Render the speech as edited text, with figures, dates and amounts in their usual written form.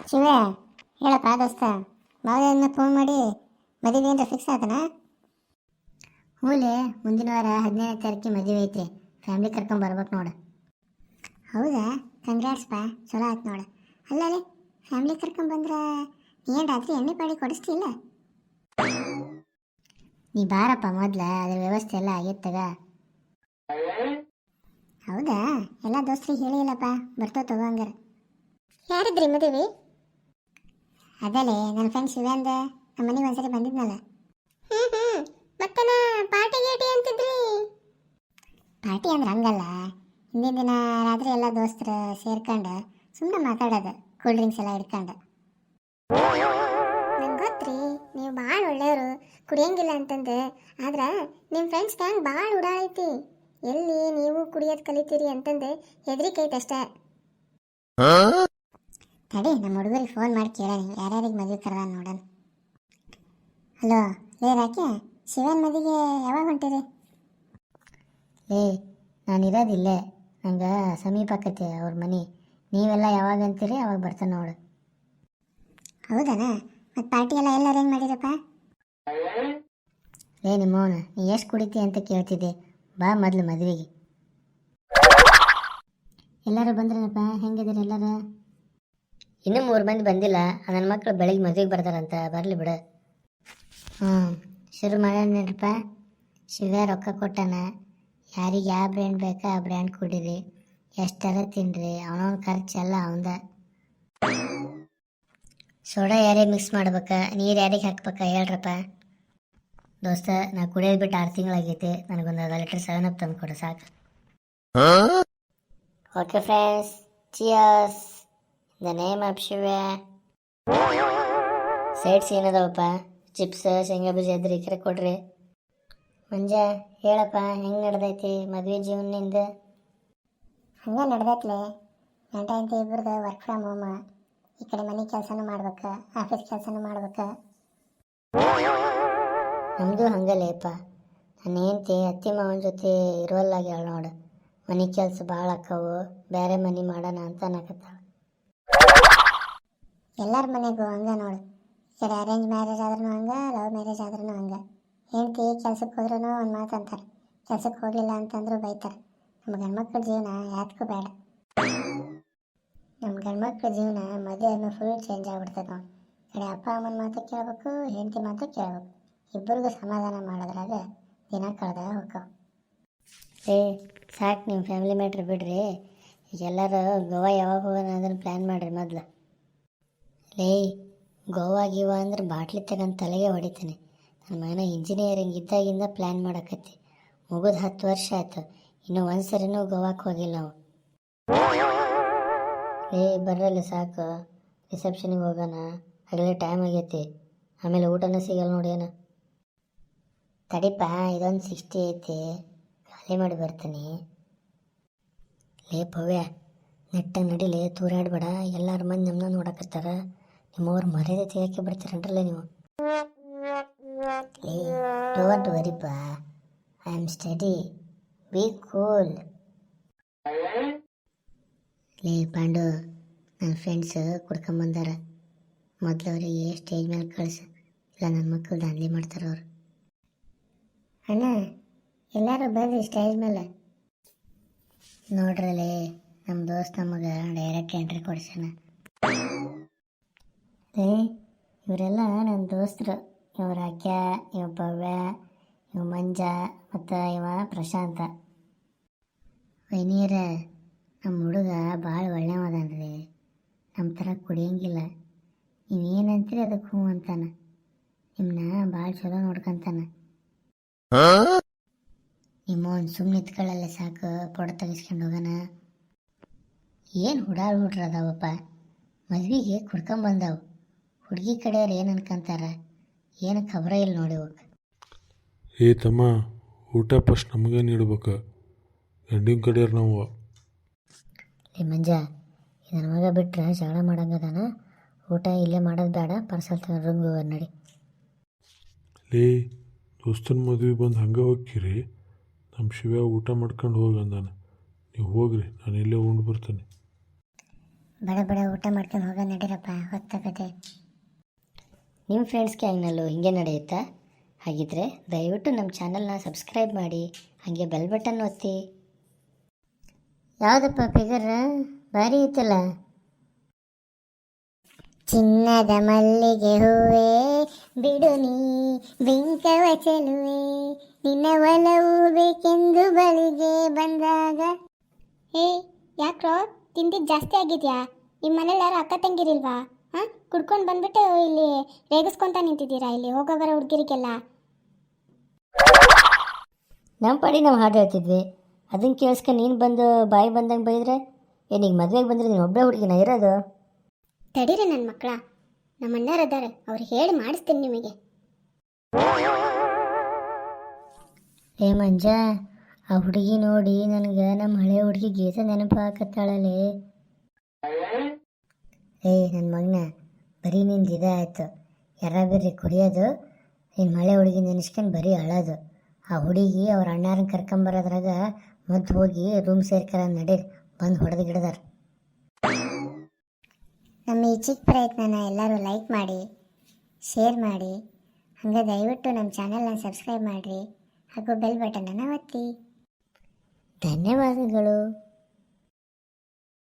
ಶಿವೆ, ಹೇಳಪ್ಪ ದೋಸ್ತ. ಮಾವನ ಫೋನ್ ಮಾಡಿ ಮದುವೆ ಏನಾರ ಫಿಕ್ಸ್ ಆತನ? ಹೂಲೆ, ಮುಂದಿನ ವಾರ 15ನೇ ತಾರೀಕಿಗೆ ಮದುವೆ ಐತಿ. ಫ್ಯಾಮಿಲಿ ಕರ್ಕೊಂಡು ಬರ್ಬೇಕು ನೋಡು. ಹೌದಾ? ಕಂಗ್ರಾಟ್ಸ್ ಪಾ, ಚಲೋ ಆಯ್ತು ನೋಡು. ಅಲ್ಲಲ್ಲಿ ಫ್ಯಾಮಿಲಿ ಕರ್ಕೊಂಡು ಬಂದ್ರೆ ಏನು ರಾತ್ರಿ ಎಣ್ಣೆ ಪಾಡಿ ಕೊಡಿಸ್ತಿಲ್ಲ? ನೀ ಬಾರಪ್ಪ, ಮೊದ್ಲ ಅದ್ರ ವ್ಯವಸ್ಥೆ ಎಲ್ಲ ಆಗೈತಗ. ಹೌದಾ? ಎಲ್ಲ ದೋಸ್ತ್ರಿಗೆ ಹೇಳಿಲ್ಲಪ್ಪ, ಬರ್ತೋ ತಗೋ ಹಂಗಾರ. ಯಾರಿದ್ರಿ ಮದುವೆ? ಅದಲ್ಲೇ ನನ್ನ ಫ್ರೆಂಡ್ ಶಿವಂದ ನಮ್ಮ ಮನೆಗೆ ಒಂದ್ಸರಿ ಬಂದಿದ್ನಲ್ಲ. ಮತ್ತನ ಪಾರ್ಟಿ ಗೇಟಿ ಅಂತಿದ್ರಿ? ಪಾರ್ಟಿ ಅಂದ್ರೆ ಹಂಗಲ್ಲ, ಹಿಂದಿನ ದಿನ ರಾತ್ರಿ ಎಲ್ಲ ದೋಸ್ತರು ಸೇರ್ಕೊಂಡು ಸುಮ್ಮನೆ ಮಾತಾಡೋದು, ಕೂಲ್ ಡ್ರಿಂಕ್ಸ್ ಎಲ್ಲ ಹಿಡ್ಕೊಂಡು. ನಂಗೆ ಗೊತ್ತ್ರಿ, ನೀವು ಭಾಳ ಒಳ್ಳೆಯವರು, ಕುಡಿಯಂಗಿಲ್ಲ ಅಂತಂದು. ಆದ್ರೆ ನಿಮ್ಮ ಫ್ರೆಂಡ್ಸ್ ಗ್ಯಾಂಗ್ ಭಾಳ ಉಡಾಳೈತಿ. ಎಲ್ಲಿ ನೀವು ಕುಡಿಯೋದು ಕಲಿತೀರಿ ಅಂತಂದು ಹೆದರಿಕೆ ಐತೆ ಅಷ್ಟೇ. ತಡಿ, ನಮ್ಮ ಹುಡುಗರಿಗೆ ಫೋನ್ ಮಾಡಿ ಕೇಳೋಣ ಯಾರ್ಯಾರಿಗೆ ಮದುವೆ ಕರೆದ ನೋಡೋಣ. ಹಲೋ, ಲೇ ರಾಕೆ, ಶಿವನ್ ಮದುವೆಗೆ ಯಾವಾಗ ಹೊಂಟಿರಿ? ಲೇ, ನಾನಿರೋದಿಲ್ಲೇ, ನಂಗೆ ಸಮೀಪ ಆಕೈತಿ ಅವ್ರ ಮನೆ. ನೀವೆಲ್ಲ ಯಾವಾಗ ಅಂತೀರಿ ಅವಾಗ ಬರ್ತಾನೆ ನೋಡು. ಹೌದನ? ಮತ್ತು ಪಾರ್ಟಿ ಎಲ್ಲ ಅರೇಂಜ್ ಮಾಡಿರಪ್ಪ? ಲೇ ನಿಮ್ಮವನು, ನೀ ಎಷ್ಟು ಕುಡಿತಿ ಅಂತ ಕೇಳ್ತಿದ್ದೆ, ಬಾ ಮೊದಲು ಮದುವೆಗೆ. ಎಲ್ಲರೂ ಬಂದ್ರನಪ್ಪ? ಹೆಂಗಿದ್ದೀರಿ ಎಲ್ಲರೂ? ಇನ್ನೂ 3 ಮಂದಿ ಬಂದಿಲ್ಲ. ನನ್ನ ಮಕ್ಕಳು ಬೆಳಿಗ್ಗೆ ಮದುವೆಗೆ ಬರ್ತಾರಂತ, ಬರಲಿ ಬಿಡು. ಶುರು ಮಾಡೋಣಪ್ಪ. ಶಿವ ರೊಕ್ಕ ಕೊಟ್ಟಾನ, ಯಾರಿಗೆ ಯಾವ ಬ್ರ್ಯಾಂಡ್ ಬೇಕಾ ಆ ಬ್ರ್ಯಾಂಡ್ ಕೊಡಿರಿ, ಎಷ್ಟರ ತಿನ್ನಿರಿ, ಅವನವನ ಖರ್ಚೆಲ್ಲ ಅವಂದ. ಸೋಡಾ ಯಾರಿಗೆ ಮಿಕ್ಸ್ ಮಾಡ್ಬೇಕಾ, ನೀರು ಯಾರಿಗೆ ಹಾಕ್ಬೇಕಾ ಹೇಳ್ರಪ್ಪ. ದೋಸ್ತ, ನಾ ಕುಡಿಯೋದು ಬಿಟ್ಟು 6 ತಿಂಗಳಾಗೈತಿ, ನನಗೊಂದು 1 ಲೀಟರ್ 7 ಅಪ್ ತಂದು ಕೊಡು ಸಾಕು. Okay friends, cheers the name of Shiva. Sides ಏನದವಪ್ಪ? ಚಿಪ್ಸ್, ಶೇಂಗಾ ಬೀಜ ಇದ್ರೆ ಈ ಕಡೆ ಕೊಡ್ರಿ. ಮಂಜ, ಹೇಳಪ್ಪ, ಹೆಂಗೆ ನಡೆದೈತಿ ಮದುವೆ ಜೀವನದಿಂದ? ಹಂಗೆ ನಡೆದೈತ್ಲೆ, ಗಂಟ ಅಂತ ಇಬ್ಬರದು ವರ್ಕ್ ಫ್ರಮ್ ಹೋಮ್. ಈ ಕಡೆ ಮನೆ ಕೆಲಸನೂ ಮಾಡ್ಬೇಕು, ಆಫೀಸ್ ಕೆಲಸನೂ ಮಾಡ್ಬೇಕು. ನಮ್ಮದು ಹಂಗಲ್ಲೇಪ್ಪ. ನನ್ನ ಹೆಂಡತಿ ಅತ್ತಿ ಮಾವನ ಜೊತೆ ಇರೋಲ್ಲಾಗಿ ಹೇಳ ನೋಡು, ಮನೆ ಕೆಲಸ ಭಾಳ ಆಕ್ಕವು, ಬೇರೆ ಮನೆ ಮಾಡೋಣ ಅಂತ ಅನ್ನಕತ್ತಾಳ. ಎಲ್ಲರ ಮನೆಗೂ ಹಂಗೆ ನೋಡು, ಈ ಕಡೆ ಅರೇಂಜ್ ಮ್ಯಾರೇಜ್ ಆದ್ರೂ ಹಂಗೆ, ಲವ್ ಮ್ಯಾರೇಜ್ ಆದ್ರೂ ಹಂಗೆ. ಹೆಂಡತಿ ಕೆಲ್ಸಕ್ಕೆ ಹೋದ್ರೂ ಒಂದು ಮಾತು ಅಂತಾರೆ, ಕೆಲ್ಸಕ್ಕೆ ಹೋಗಲಿಲ್ಲ ಅಂತಂದ್ರೂ ಬೈತಾರೆ. ನಮ್ಮ ಗಂಡ್ಮಕ್ಳ ಜೀವನ ಯಾತಕ್ಕೂ ಬೇಡ. ನಮ್ಮ ಗಂಡ್ಮಕ್ಳ ಜೀವನ ಮದುವೆ ಅನ್ನೋ ಫುಲ್ ಚೇಂಜ್ ಆಗ್ಬಿಡ್ತದೆ ನೋಡಿ. ಈ ಕಡೆ ಅಪ್ಪ ಅಮ್ಮನ ಮಾತು ಕೇಳಬೇಕು, ಹೆಂಡತಿ ಮಾತು ಕೇಳಬೇಕು, ಇಬ್ಬರಿಗೂ ಸಮಾಧಾನ ಮಾಡೋದ್ರಾಗ ದಿನ ಕಳೆದ ಹೋಗ್ತಾವ. ಸಾಕು ನಿಮ್ಮ ಫ್ಯಾಮಿಲಿ ಮ್ಯಾಟ್ರ್ ಬಿಡ್ರಿ. ಈಗ ಎಲ್ಲರೂ ಗೋವಾ ಯಾವಾಗ ಹೋಗೋಣ ಅದನ್ನು ಪ್ಲ್ಯಾನ್ ಮಾಡಿರಿ ಮೊದಲು. ಲೇ, ಗೋವಾ ಗೀವಾ ಅಂದ್ರೆ ಬಾಟ್ಲಿ ತಗೊಂಡು ತಲೆಗೆ ಹೊಡಿತಾನೆ. ನನ್ನ ಮಗನ ಇಂಜಿನಿಯರಿಂಗ್ ಇದ್ದಾಗಿಂದ ಪ್ಲ್ಯಾನ್ ಮಾಡಕತ್ತಿ, ಮುಗಿದು 10 ವರ್ಷ ಆಯ್ತು, ಇನ್ನೂ ಒಂದು ಸರಿನೂ ಗೋವಾಕ್ಕೆ ಹೋಗಿಲ್ಲ ನಾವು. ಬರ್ರಲ್ಲ ಸಾಕು, ರಿಸೆಪ್ಷನಿಗೆ ಹೋಗೋಣ, ಆಗಲೇ ಟೈಮ್ ಆಗೈತಿ, ಆಮೇಲೆ ಊಟನೂ ಸಿಗಲ್ಲ ನೋಡಿ. ಏನು ತಡಿಪ, ಇದೊಂದು 60 ಐತಿ, ಖಾಲಿ ಮಾಡಿ ಬರ್ತೀನಿ. ಲೇ ಭವ್ಯ, ನೆಟ್ಟಾಗ ನಡಿಲೇ, ತೂರಾಡ್ಬೇಡ, ಎಲ್ಲರ ಮಂದಿ ನಮ್ಮನ್ನ ನೋಡಕತ್ತಾರ, ನಿಮ್ಮವ್ರು ಮರ್ಯಾದೆ ತೆಗಿಯೋಕ್ಕೆ ಬಿಡ್ತೀರನ್ರಲ್ಲ ನೀವು. ಲೇ, ಡೋಂಟ್ ವರಿಪ್ಪ, I am study, be cool. ಲೇ ಪಾಂಡು, ನನ್ನ ಫ್ರೆಂಡ್ಸ್ ಕುಡ್ಕೊಂಬಂದಾರ, ಮೊದಲು ಅವರಿಗೆ ಸ್ಟೇಜ್ ಮೇಲೆ ಕಳಿಸು, ಇಲ್ಲ ನನ್ನ ಮಕ್ಕಳು ದಾಂಧಲಿ ಮಾಡ್ತಾರೆ ಅವರು. ಅಣ್ಣ, ಎಲ್ಲರೂ ಬರ್ರಿ ಸ್ಟೇಜ್ ಮೇಲೆ. ನೋಡ್ರಲ್ಲೇ, ನಮ್ಮ ದೋಸ್ತ್ ನಮಗೆ ಡೈರೆಕ್ಟ್ ಎಂಟ್ರಿ ಕೊಡ್ಸೋಣ. ಇವರೆಲ್ಲ ನನ್ನ ದೋಸ್ತರು. ಇವ ರಾಕ್ಯ, ಇವ ಭವ್ಯ, ಇವ ಮಂಜ ಮತ್ತು ಇವ ಪ್ರಶಾಂತ. ವೈನಿಯರ, ನಮ್ಮ ಹುಡುಗ ಭಾಳ ಒಳ್ಳೆಯವದನ್ರಿ, ನಮ್ಮ ಥರ ಕುಡಿಯಂಗಿಲ್ಲ, ನೀವೇನಂತೀರಿ ಅದಕ್ಕೆ ಹ್ಞೂ ಅಂತಾನ, ನಿಮ್ಮನ್ನ ಭಾಳ ಚಲೋ ನೋಡ್ಕೊಂತಾನ. ನಿಮ್ಮವನು ಸುಮ್ಮನೆ ನಿಂತ್ಕೊಳ್ಳಲ್ಲ ಸಾಕು, ಪೊಡ ತೆಗಿಸ್ಕೊಂಡು ಹೋಗೋಣ. ಏನು ಹುಡ್ರ ಅದಾವಪ್ಪ, ಮದ್ವೆಗೆ ಕುಡ್ಕೊಂಬಂದವು, ಹುಡುಗಿ ಕಡೆಯವ್ರು ಏನು ಅನ್ಕೊಂತಾರ, ಏನು ಖಬರ ಇಲ್ಲ ನೋಡಿ ಹೋಗಿ. ಏ ತಮ್ಮ, ಊಟ ಫಸ್ಟ್ ನಮಗೆ ನೀಡ್ಬೇಕು, ಗಂಡಿನ ಕಡೆಯವ್ರು ನಾವು. ಏ ಮಂಜ, ನನ್ನ ಮಗ ಬಿಟ್ಟರೆ ಜಗಳ ಮಾಡಂಗದಾನ, ಊಟ ಇಲ್ಲೇ ಮಾಡೋದು ಬೇಡ, ಪಾರ್ಸಲ್ ತಗೊಂಡು ರೂಮ್ಗೆ ಹೋಗೋದು ನಡಿ. ಲೇ, ದೋಸ್ತನ ಮದುವೆ ಬಂದು ಹಂಗೆ ಹೋಗ್ಕಿರಿ, ನಮ್ಮ ಶಿವ ಊಟ ಮಾಡ್ಕೊಂಡು ಹೋಗಂದಾನ, ನೀವು ಹೋಗ್ರಿ, ನಾನು ಇಲ್ಲೇ ಉಂಡು ಬರ್ತೀನಿ. ಬಡ ಬಡ ಊಟ ಮಾಡ್ಕೊಂಡು ಹೋಗೋ ನಡೀರಪ್ಪ, ಹೊತ್ತಾಗತ್ತೆ. ನಿಮ್ಮ ಫ್ರೆಂಡ್ಸ್ ಗ್ಯಾಂಗ್ನಲ್ಲೂ ಹಿಂಗೆ ನಡೆಯುತ್ತಾ? ಹಾಗಿದ್ರೆ ದಯವಿಟ್ಟು ನಮ್ಮ ಚಾನಲ್ನ ಸಬ್ಸ್ಕ್ರೈಬ್ ಮಾಡಿ, ಹಾಗೆ ಬೆಲ್ ಬಟನ್ ಒತ್ತಿ. ಯಾವುದಪ್ಪ ಫಿಗರ್ ಭಾರಿ ಐತಲ್ಲ. ಚಿನ್ನದ ಮಲ್ಲಿಗೆ ಹೂವೇ ಬಿಡು ನೀ ಬಿಂಕವ ಚೆಲುವೆ, ನಿನ್ನ ಒಲವು ಬೇಕೆಂದು ಬಳಿಗೆ ಬಂದಾಗ. ಯಾಕ್ರೋ ತಿಂದಿದ್ದು ಜಾಸ್ತಿ ಆಗಿದ್ಯಾ? ನಿಮ್ಮ ಮನೇಲಿ ಯಾರು ಅಕ್ಕ ತಂಗಿರಿಲ್ವಾ? ಹಾಂ, ಕುಡ್ಕೊಂಡು ಬಂದ್ಬಿಟ್ಟು ಇಲ್ಲಿ ರೇಗಿಸ್ಕೊಂತ ನಿಂತಿದ್ದೀರಾ ಇಲ್ಲಿ ಹೋಗೋ ಬರೋ ಹುಡುಗಿರಿಗೆಲ್ಲ. ನಮ್ಮ ಪಾಡಿ ನಾವು ಹಾಡು ಹೇಳ್ತಿದ್ವಿ, ಅದನ್ನು ಕೇಳಿಸ್ಕೊಂಡು ನೀನು ಬಂದು ಬಾಯಿ ಬಂದಂಗೆ ಬೈದ್ರೆ ಏನೀಗ ಮದುವೆಗೆ ಬಂದರೆ ನೀನು ಒಬ್ಬಳೇ ಹುಡುಗಿನ ಇರೋದು? ತಡೀರಿ ನನ್ನ ಮಕ್ಕಳ, ನಮ್ಮ ಅಣ್ಣಾರದಾರೆ, ಅವ್ರು ಹೇಳಿ ಮಾಡಿಸ್ತೀನಿ ನಿಮಗೆ. ಏ ಮಂಜ, ಆ ಹುಡುಗಿ ನೋಡಿ ನನಗೆ ನಮ್ಮ ಹಳೆ ಹುಡುಗಿ ಗೀತೆ ನೆನಪಾಕತ್ತಾಳಲೇ. ನನ್ನ ಮಗನ, ಬರೀ ನಿಂದು ಇದೇ ಆಯಿತು. ಯಾರ ಬಿರ್ರಿ ಕುಡಿಯೋದು, ನಿನ್ನ ಹಳೆ ಹುಡುಗಿ ನೆನೆಸ್ಕೊಂಡು ಬರೀ ಅಳೋದು. ಆ ಹುಡುಗಿ ಅವ್ರ ಅಣ್ಣಾರನ್ನ ಕರ್ಕೊಂಬರೋದ್ರಾಗ ಮತ್ತೆ ಹೋಗಿ ರೂಮ್ ಸೇರ್ಕರ ನಡೀರಿ, ಬಂದು ಹೊಡೆದು ಗಿಡದಾರ. ನಮ್ಮ ಈ ಚಿಕ್ಕ ಪ್ರಯತ್ನನ ಎಲ್ಲರೂ ಲೈಕ್ ಮಾಡಿ, ಶೇರ್ ಮಾಡಿ, ಹಾಗೆ ದಯವಿಟ್ಟು ನಮ್ಮ ಚಾನಲ್ನ ಸಬ್ಸ್ಕ್ರೈಬ್ ಮಾಡಿರಿ ಹಾಗೂ ಬೆಲ್ ಬಟನನ್ನು ಒತ್ತಿ. ಧನ್ಯವಾದಗಳು.